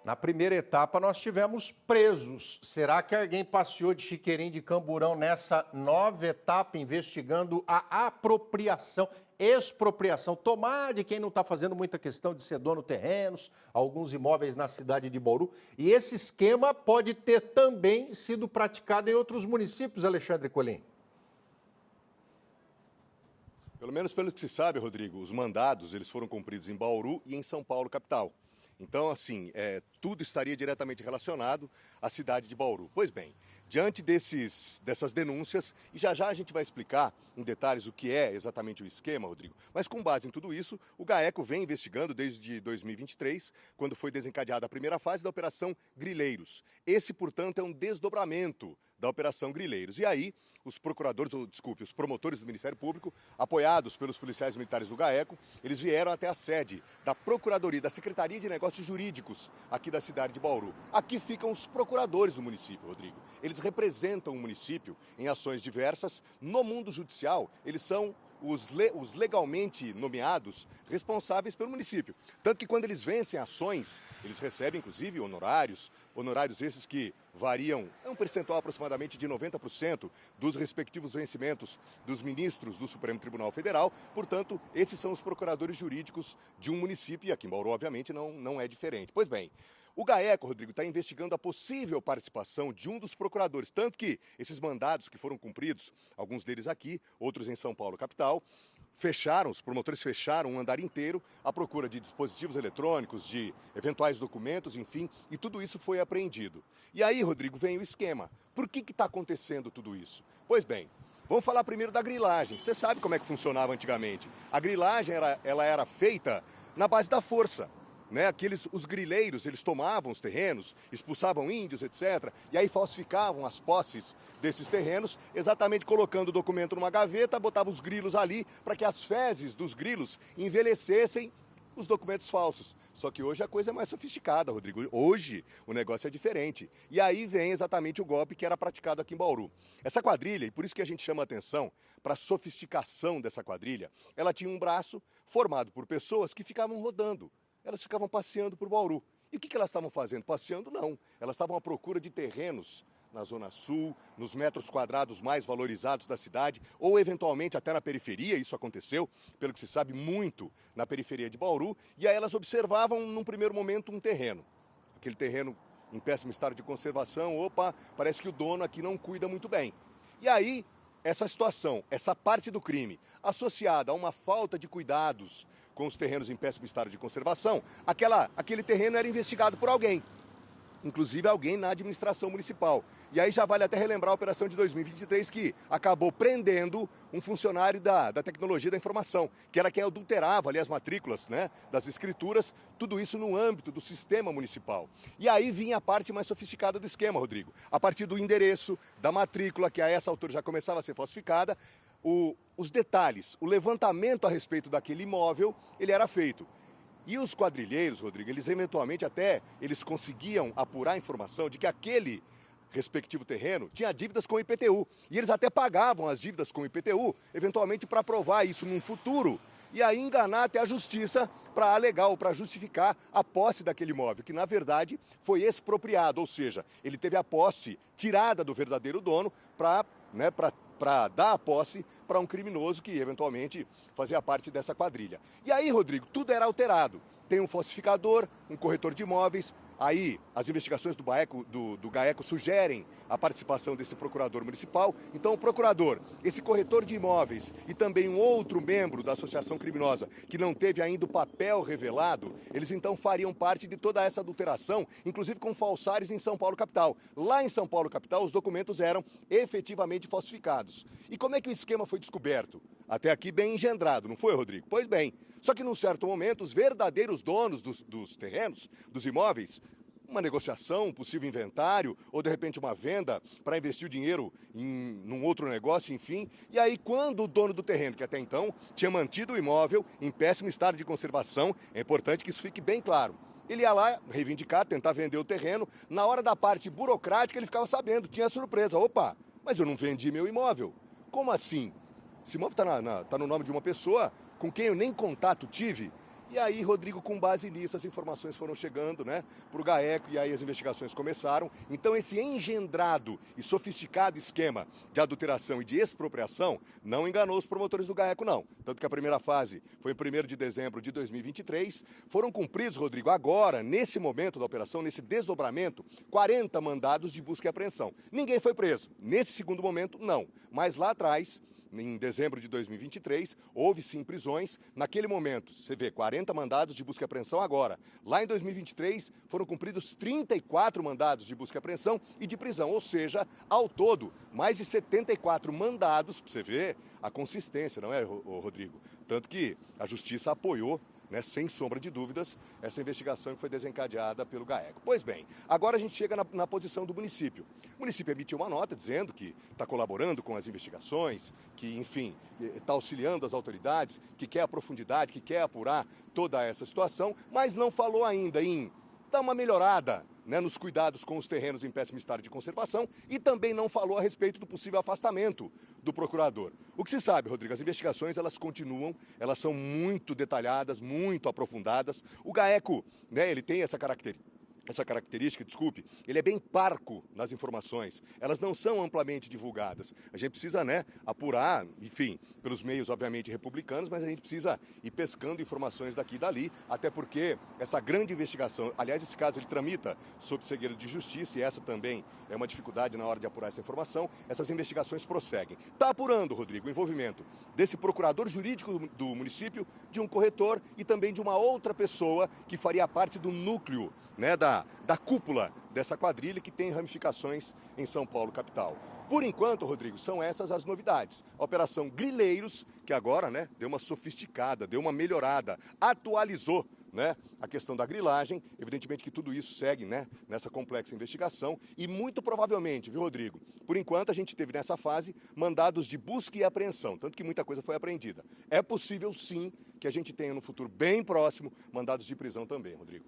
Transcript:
Na primeira etapa, nós tivemos presos. Será que alguém passeou de chiqueirinho de camburão nessa nova etapa, investigando a apropriação, expropriação, tomar de quem não está fazendo muita questão de ser dono terrenos, alguns imóveis na cidade de Bauru? E esse esquema pode ter também sido praticado em outros municípios, Alexandre Colim. Pelo menos pelo que se sabe, Rodrigo, os mandados eles foram cumpridos em Bauru e em São Paulo, capital. Então, assim, tudo estaria diretamente relacionado à cidade de Bauru. Pois bem, diante dessas denúncias, e já já a gente vai explicar em detalhes o que é exatamente o esquema, Rodrigo, mas com base em tudo isso, o GAECO vem investigando desde 2023, quando foi desencadeada a primeira fase da Operação Grileiros. Esse, portanto, é um desdobramento da Operação Grileiros. E aí, os promotores do Ministério Público, apoiados pelos policiais militares do GAECO, eles vieram até a sede da Procuradoria, da Secretaria de Negócios Jurídicos aqui da cidade de Bauru. Aqui ficam os procuradores do município, Rodrigo. Eles representam o município em ações diversas. No mundo judicial, eles são os legalmente nomeados responsáveis pelo município. Tanto que quando eles vencem ações, eles recebem inclusive honorários esses que variam, é um percentual aproximadamente de 90% dos respectivos vencimentos dos ministros do Supremo Tribunal Federal. Portanto, esses são os procuradores jurídicos de um município e aqui em Bauru, obviamente, não é diferente. Pois bem, o GAECO, Rodrigo, está investigando a possível participação de um dos procuradores, tanto que esses mandados que foram cumpridos, alguns deles aqui, outros em São Paulo, capital, os promotores fecharam um andar inteiro à procura de dispositivos eletrônicos, de eventuais documentos, enfim, e tudo isso foi apreendido. E aí, Rodrigo, vem o esquema. Por que está acontecendo tudo isso? Pois bem, vamos falar primeiro da grilagem. Você sabe como é que funcionava antigamente. A grilagem ela era feita na base da força. Né? Os grileiros, eles tomavam os terrenos, expulsavam índios, etc. E aí falsificavam as posses desses terrenos, exatamente colocando o documento numa gaveta, botavam os grilos ali para que as fezes dos grilos envelhecessem os documentos falsos. Só que hoje a coisa é mais sofisticada, Rodrigo. Hoje o negócio é diferente. E aí vem exatamente o golpe que era praticado aqui em Bauru. Essa quadrilha, e por isso que a gente chama a atenção para a sofisticação dessa quadrilha, ela tinha um braço formado por pessoas que ficavam rodando. Elas ficavam passeando por Bauru. E o que elas estavam fazendo? Passeando? Não. Elas estavam à procura de terrenos na Zona Sul, nos metros quadrados mais valorizados da cidade, ou eventualmente até na periferia. Isso aconteceu, pelo que se sabe, muito na periferia de Bauru. E aí elas observavam, num primeiro momento, um terreno. Aquele terreno em péssimo estado de conservação. Opa, parece que o dono aqui não cuida muito bem. E aí, essa situação, essa parte do crime, associada a uma falta de cuidados com os terrenos em péssimo estado de conservação, aquele terreno era investigado por alguém, inclusive alguém na administração municipal. E aí já vale até relembrar a operação de 2023 que acabou prendendo um funcionário da tecnologia da informação, que era quem adulterava ali as matrículas, né, das escrituras, tudo isso no âmbito do sistema municipal. E aí vinha a parte mais sofisticada do esquema, Rodrigo. A partir do endereço, da matrícula, que a essa altura já começava a ser falsificada, os detalhes, o levantamento a respeito daquele imóvel, ele era feito. E os quadrilheiros, Rodrigo, eles eventualmente eles conseguiam apurar a informação de que aquele respectivo terreno tinha dívidas com o IPTU. E eles até pagavam as dívidas com o IPTU, eventualmente para provar isso num futuro. E aí enganar até a justiça para alegar ou para justificar a posse daquele imóvel, que na verdade foi expropriado, ou seja, ele teve a posse tirada do verdadeiro dono para dar a posse para um criminoso que eventualmente fazia parte dessa quadrilha. E aí, Rodrigo, tudo era alterado. Tem um falsificador, um corretor de imóveis. Aí as investigações do GAECO sugerem a participação desse procurador municipal. Então o procurador, esse corretor de imóveis e também um outro membro da associação criminosa que não teve ainda o papel revelado, eles então fariam parte de toda essa adulteração, inclusive com falsários em São Paulo capital. Lá em São Paulo capital os documentos eram efetivamente falsificados. E como é que o esquema foi descoberto? Até aqui bem engendrado, não foi, Rodrigo? Pois bem, só que num certo momento os verdadeiros donos dos terrenos, dos imóveis, uma negociação, um possível inventário, ou de repente uma venda para investir o dinheiro num outro negócio, enfim. E aí quando o dono do terreno, que até então tinha mantido o imóvel em péssimo estado de conservação, é importante que isso fique bem claro, ele ia lá reivindicar, tentar vender o terreno, na hora da parte burocrática ele ficava sabendo, tinha surpresa, opa, mas eu não vendi meu imóvel. Como assim? Esse imóvel está no nome de uma pessoa com quem eu nem contato tive. E aí, Rodrigo, com base nisso, as informações foram chegando, né, para o GAECO e aí as investigações começaram. Então, esse engendrado e sofisticado esquema de adulteração e de expropriação não enganou os promotores do GAECO, não. Tanto que a primeira fase foi em 1º de dezembro de 2023. Foram cumpridos, Rodrigo, agora, nesse momento da operação, nesse desdobramento, 40 mandados de busca e apreensão. Ninguém foi preso. Nesse segundo momento, não. Mas lá atrás, em dezembro de 2023, houve sim prisões. Naquele momento, você vê, 40 mandados de busca e apreensão agora. Lá em 2023, foram cumpridos 34 mandados de busca e apreensão e de prisão. Ou seja, ao todo, mais de 74 mandados, para você ver a consistência, não é, Rodrigo? Tanto que a Justiça apoiou, né, sem sombra de dúvidas, essa investigação que foi desencadeada pelo GAECO. Pois bem, agora a gente chega na posição do município. O município emitiu uma nota dizendo que está colaborando com as investigações, que, enfim, está auxiliando as autoridades, que quer a profundidade, que quer apurar toda essa situação, mas não falou ainda em dar uma melhorada, né, nos cuidados com os terrenos em péssimo estado de conservação e também não falou a respeito do possível afastamento do procurador. O que se sabe, Rodrigo, as investigações elas continuam, elas são muito detalhadas, muito aprofundadas. O GAECO, né, ele tem essa característica, desculpe, ele é bem parco nas informações. Elas não são amplamente divulgadas. A gente precisa, né, apurar, enfim, pelos meios, obviamente, republicanos, mas a gente precisa ir pescando informações daqui e dali, até porque essa grande investigação, aliás, esse caso ele tramita sob segredo de justiça e essa também é uma dificuldade na hora de apurar essa informação. Essas investigações prosseguem. Está apurando, Rodrigo, o envolvimento desse procurador jurídico do município, de um corretor e também de uma outra pessoa que faria parte do núcleo, né, da cúpula dessa quadrilha que tem ramificações em São Paulo, capital. Por enquanto, Rodrigo, são essas as novidades. A Operação Grileiros, que agora, né, deu uma sofisticada, deu uma melhorada, atualizou, né, a questão da grilagem. Evidentemente que tudo isso segue, né, nessa complexa investigação e muito provavelmente, viu, Rodrigo? Por enquanto a gente teve nessa fase mandados de busca e apreensão, tanto que muita coisa foi apreendida. É possível sim que a gente tenha no futuro bem próximo mandados de prisão também, Rodrigo.